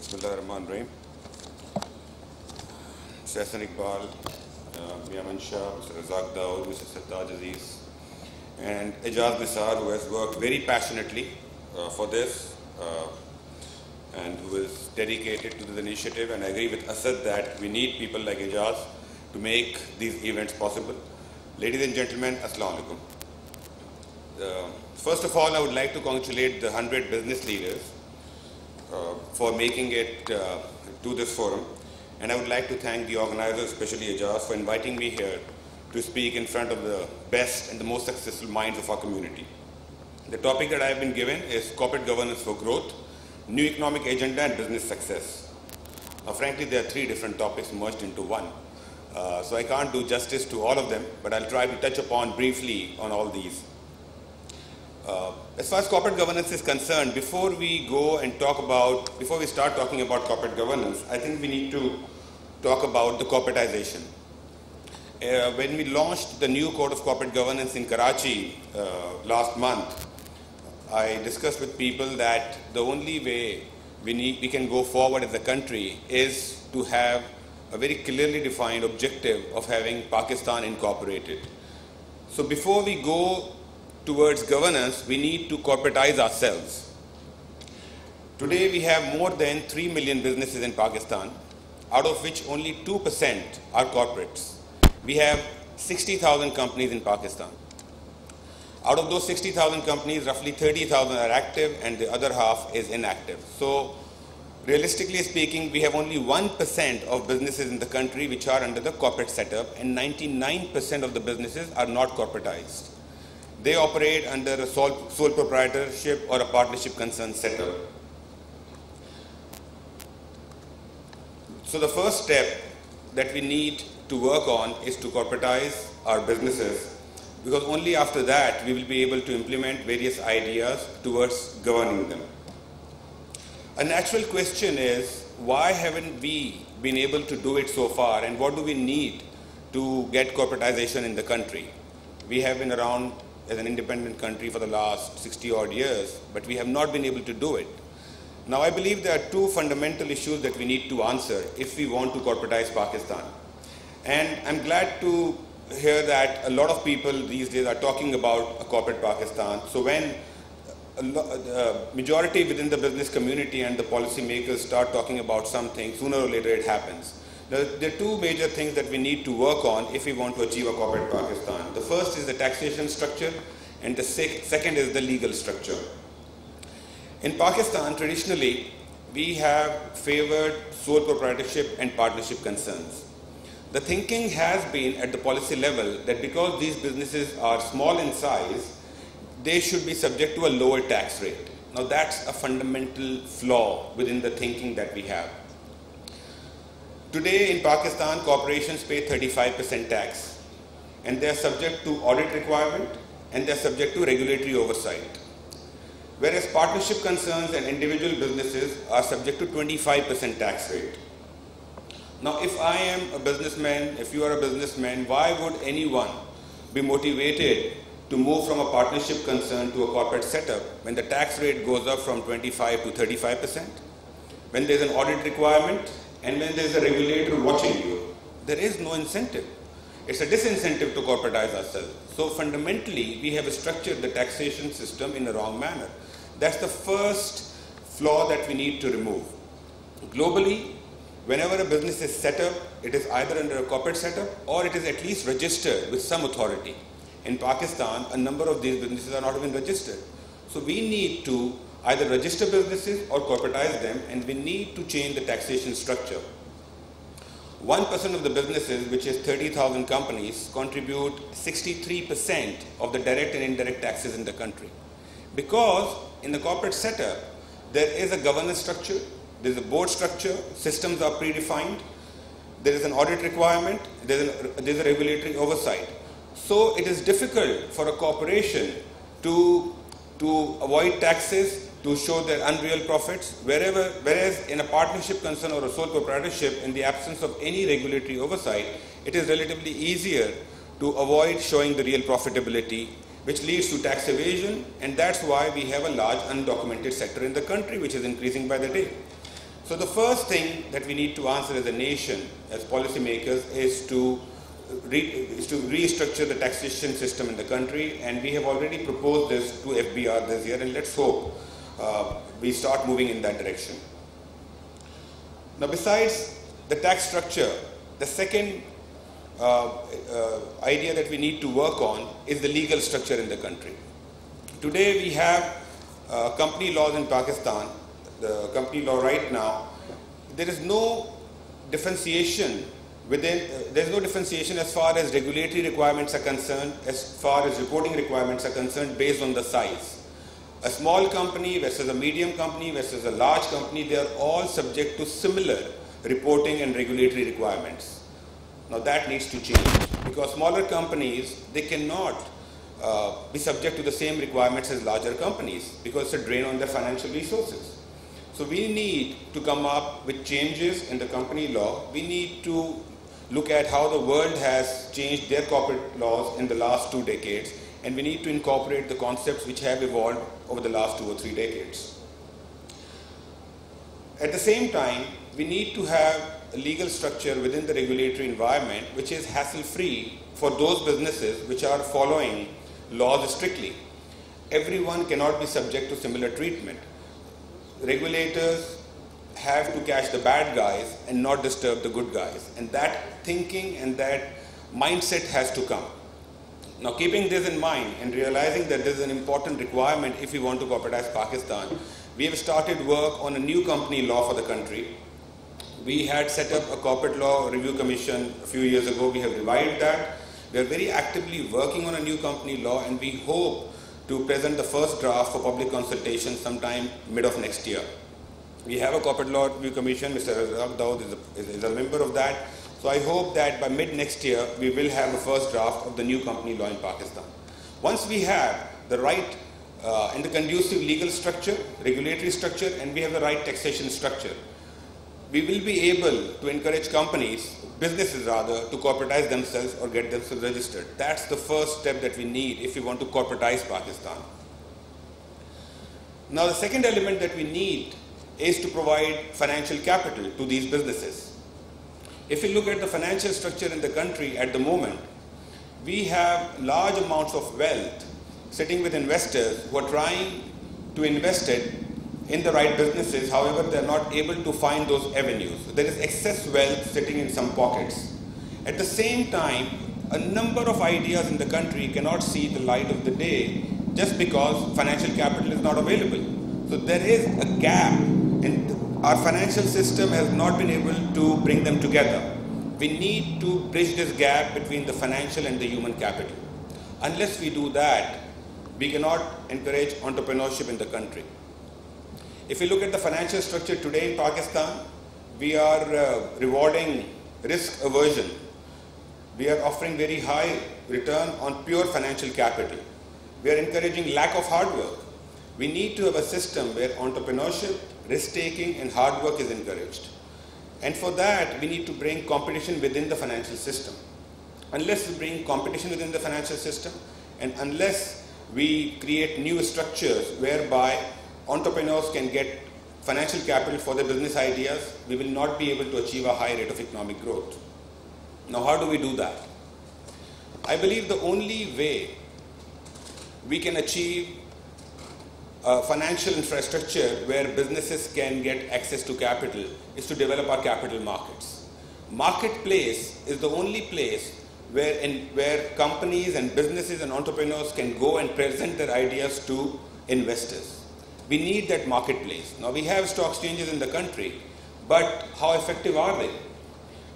Bismillahirrahmanirrahim. Mr. Hassan Iqbal, Yaman Shah, Mr. Razak Dawood, Mr. Sattaj Aziz, and Ejaz Nisar, who has worked very passionately for this and who is dedicated to this initiative. And I agree with Asad that we need people like Ejaz to make these events possible. Ladies and gentlemen, Assalamu alaikum. First of all, I would like to congratulate the 100 business leaders for making it to this forum. And I would like to thank the organizers, especially Ejaz, for inviting me here to speak in front of the best and the most successful minds of our community. The topic that I have been given is corporate governance for growth, new economic agenda and business success. Now, frankly, there are three different topics merged into one. So I can't do justice to all of them, but I'll try to touch upon briefly on all these. As far as corporate governance is concerned, before we start talking about corporate governance, I think we need to talk about the corporatization. When we launched the new Code of Corporate Governance in Karachi last month, I discussed with people that the only way we can go forward as a country is to have a very clearly defined objective of having Pakistan incorporated. So before we go towards governance, we need to corporatize ourselves. Today we have more than 3 million businesses in Pakistan, out of which only 2% are corporates. We have 60,000 companies in Pakistan. Out of those 60,000 companies, roughly 30,000 are active and the other half is inactive. So realistically speaking, we have only 1% of businesses in the country which are under the corporate setup, and 99% of the businesses are not corporatized. They operate under a sole proprietorship or a partnership concern setup. So the first step that we need to work on is to corporatize our businesses, because only after that we will be able to implement various ideas towards governing them. A natural question is, why haven't we been able to do it so far, and what do we need to get corporatization in the country? We have been around as an independent country for the last 60 odd years, but we have not been able to do it. Now, I believe there are two fundamental issues that we need to answer if we want to corporatize Pakistan. And I'm glad to hear that a lot of people these days are talking about a corporate Pakistan. So when the majority within the business community and the policymakers start talking about something, sooner or later it happens. There are two major things that we need to work on if we want to achieve a corporate Pakistan. The first is the taxation structure, and the second is the legal structure. In Pakistan, traditionally, we have favored sole proprietorship and partnership concerns. The thinking has been at the policy level that because these businesses are small in size, they should be subject to a lower tax rate. Now, that's a fundamental flaw within the thinking that we have. Today in Pakistan, corporations pay 35% tax, and they are subject to audit requirement, and they are subject to regulatory oversight. Whereas partnership concerns and individual businesses are subject to 25% tax rate. Now, if I am a businessman, if you are a businessman, why would anyone be motivated to move from a partnership concern to a corporate setup when the tax rate goes up from 25 to 35%? When there's an audit requirement, and when there's a regulator watching you, there is no incentive. It's a disincentive to corporatize ourselves. So fundamentally, we have structured the taxation system in a wrong manner. That's the first flaw that we need to remove. Globally, whenever a business is set up, it is either under a corporate setup or it is at least registered with some authority. In Pakistan, a number of these businesses are not even registered. So we need to either register businesses or corporatize them, and we need to change the taxation structure. 1% of the businesses, which is 30,000 companies, contribute 63% of the direct and indirect taxes in the country. Because in the corporate setup, there is a governance structure, there is a board structure, systems are predefined, there is an audit requirement, there is a regulatory oversight. So it is difficult for a corporation to avoid taxes, to show their unreal profits, whereas in a partnership concern or a sole proprietorship, in the absence of any regulatory oversight, it is relatively easier to avoid showing the real profitability, which leads to tax evasion, and that's why we have a large undocumented sector in the country, which is increasing by the day. So the first thing that we need to answer as a nation, as policymakers, is to restructure the taxation system in the country, and we have already proposed this to FBR this year, and let's hope we start moving in that direction. Now, besides the tax structure, the second idea that we need to work on is the legal structure in the country. Today we have company laws in Pakistan. The company law right now, there is no differentiation as far as regulatory requirements are concerned, as far as reporting requirements are concerned, based on the size. A small company versus a medium company versus a large company, they are all subject to similar reporting and regulatory requirements. Now that needs to change, because smaller companies, they cannot be subject to the same requirements as larger companies, because it's a drain on their financial resources. So we need to come up with changes in the company law. We need to look at how the world has changed their corporate laws in the last 2 decades, and we need to incorporate the concepts which have evolved over the last 2 or 3 decades. At the same time, we need to have a legal structure within the regulatory environment which is hassle-free for those businesses which are following laws strictly. Everyone cannot be subject to similar treatment. Regulators have to catch the bad guys and not disturb the good guys, and that thinking and that mindset has to come. Now, keeping this in mind and realizing that this is an important requirement if we want to corporatize Pakistan, we have started work on a new company law for the country. We had set up a corporate law review commission a few years ago. We have revived that. We are very actively working on a new company law, and we hope to present the first draft for public consultation sometime mid of next year. We have a corporate law review commission. Mr. Razak Daud is a member of that. So I hope that by mid next year, we will have a first draft of the new company law in Pakistan. Once we have the right and the conducive legal structure, regulatory structure, and we have the right taxation structure, we will be able to encourage businesses rather, to corporatize themselves or get themselves registered. That's the first step that we need if we want to corporatize Pakistan. Now, the second element that we need is to provide financial capital to these businesses. If you look at the financial structure in the country at the moment, we have large amounts of wealth sitting with investors who are trying to invest it in the right businesses. However, they are not able to find those avenues. There is excess wealth sitting in some pockets. At the same time, a number of ideas in the country cannot see the light of the day just because financial capital is not available. So there is a gap, and our financial system has not been able to bring them together. We need to bridge this gap between the financial and the human capital. Unless we do that, we cannot encourage entrepreneurship in the country. If you look at the financial structure today in Pakistan, we are rewarding risk aversion. We are offering very high return on pure financial capital. We are encouraging lack of hard work. We need to have a system where entrepreneurship, risk-taking, and hard work is encouraged. And for that, we need to bring competition within the financial system. Unless we bring competition within the financial system, and unless we create new structures whereby entrepreneurs can get financial capital for their business ideas, we will not be able to achieve a high rate of economic growth. Now, how do we do that? I believe the only way we can achieve financial infrastructure where businesses can get access to capital is to develop our capital markets. Marketplace is the only place where companies and businesses and entrepreneurs can go and present their ideas to investors. We need that marketplace. Now, we have stock exchanges in the country, but how effective are they?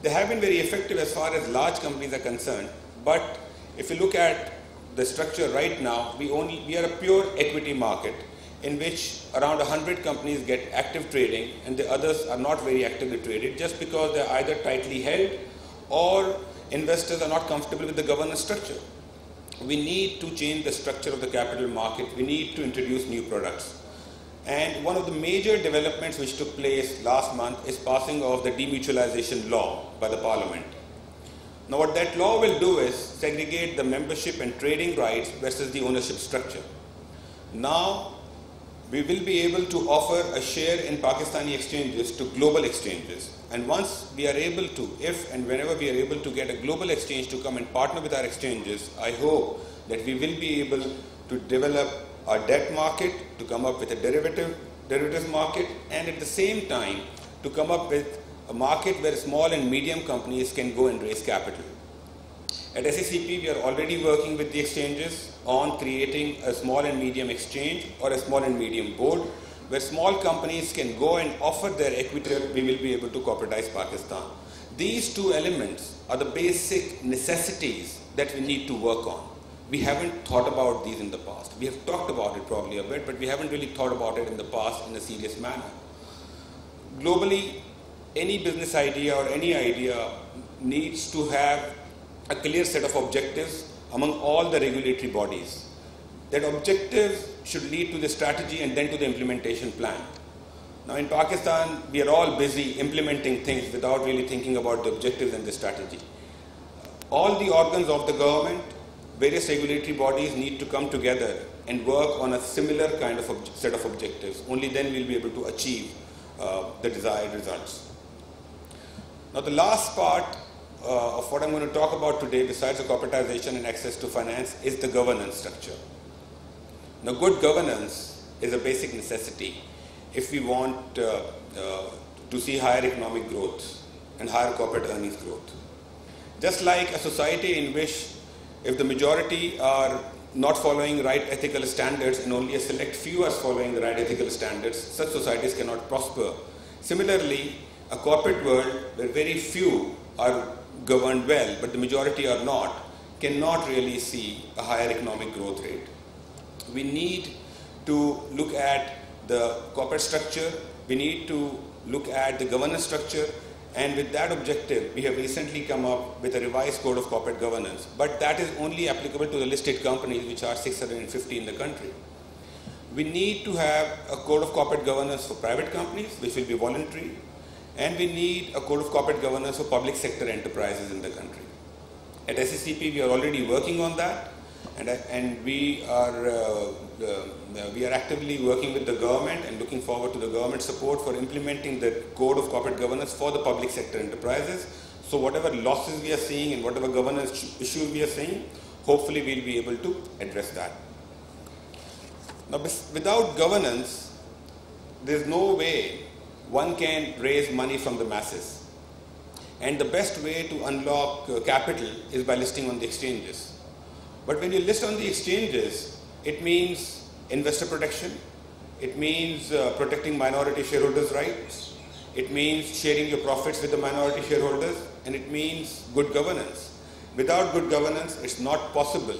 They have been very effective as far as large companies are concerned, but if you look at the structure right now, we are a pure equity market in which around 100 companies get active trading and the others are not very actively traded just because they are either tightly held or investors are not comfortable with the governance structure. We need to change the structure of the capital market. We need to introduce new products. And one of the major developments which took place last month is passing of the demutualization law by the Parliament. Now, what that law will do is segregate the membership and trading rights versus the ownership structure. Now, we will be able to offer a share in Pakistani exchanges to global exchanges. And once we are able to, if and whenever we are able to get a global exchange to come and partner with our exchanges, I hope that we will be able to develop our debt market, to come up with a derivatives market, and at the same time to come up with a market where small and medium companies can go and raise capital. At SACP, we are already working with the exchanges on creating a small and medium exchange or a small and medium board where small companies can go and offer their equity. We will be able to corporatize Pakistan. These two elements are the basic necessities that we need to work on. We haven't thought about these in the past. We have talked about it probably a bit, but we haven't really thought about it in the past in a serious manner. Globally, any business idea or any idea needs to have a clear set of objectives among all the regulatory bodies. That objectives should lead to the strategy and then to the implementation plan. Now in Pakistan, we are all busy implementing things without really thinking about the objectives and the strategy. All the organs of the government, various regulatory bodies need to come together and work on a similar kind of set of objectives. Only then we'll be able to achieve the desired results. Now the last part of what I'm going to talk about today, besides the corporatization and access to finance, is the governance structure. Now good governance is a basic necessity if we want to see higher economic growth and higher corporate earnings growth. Just like a society in which if the majority are not following right ethical standards and only a select few are following the right ethical standards, such societies cannot prosper. Similarly, a corporate world where very few are governed well, but the majority are not, cannot really see a higher economic growth rate. We need to look at the corporate structure, we need to look at the governance structure, and with that objective, we have recently come up with a revised code of corporate governance, but that is only applicable to the listed companies, which are 650 in the country. We need to have a code of corporate governance for private companies, which will be voluntary, and we need a code of corporate governance for public sector enterprises in the country. At SACP, we are already working on that, and we are actively working with the government and looking forward to the government support for implementing the code of corporate governance for the public sector enterprises. So whatever losses we are seeing and whatever governance issues we are seeing, hopefully we'll be able to address that. Now, without governance, there's no way one can raise money from the masses. And the best way to unlock capital is by listing on the exchanges. But when you list on the exchanges, it means investor protection, it means protecting minority shareholders' rights, it means sharing your profits with the minority shareholders, and it means good governance. Without good governance, it's not possible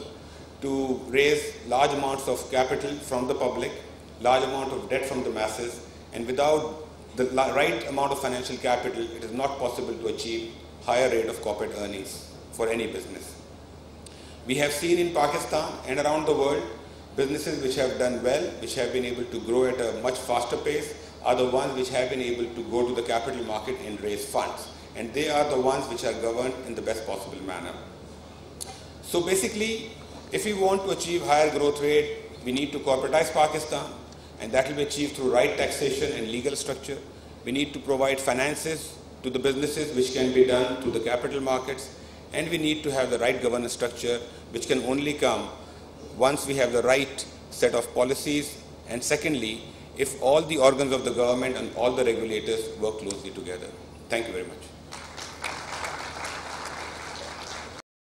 to raise large amounts of capital from the public, large amount of debt from the masses, and without the right amount of financial capital, it is not possible to achieve higher rate of corporate earnings for any business. We have seen in Pakistan and around the world, businesses which have done well, which have been able to grow at a much faster pace, are the ones which have been able to go to the capital market and raise funds. And they are the ones which are governed in the best possible manner. So basically, if we want to achieve higher growth rate, we need to corporatize Pakistan, and that will be achieved through right taxation and legal structure. We need to provide finances to the businesses which can be done through the capital markets, and we need to have the right governance structure, which can only come once we have the right set of policies, and secondly, if all the organs of the government and all the regulators work closely together. Thank you very much.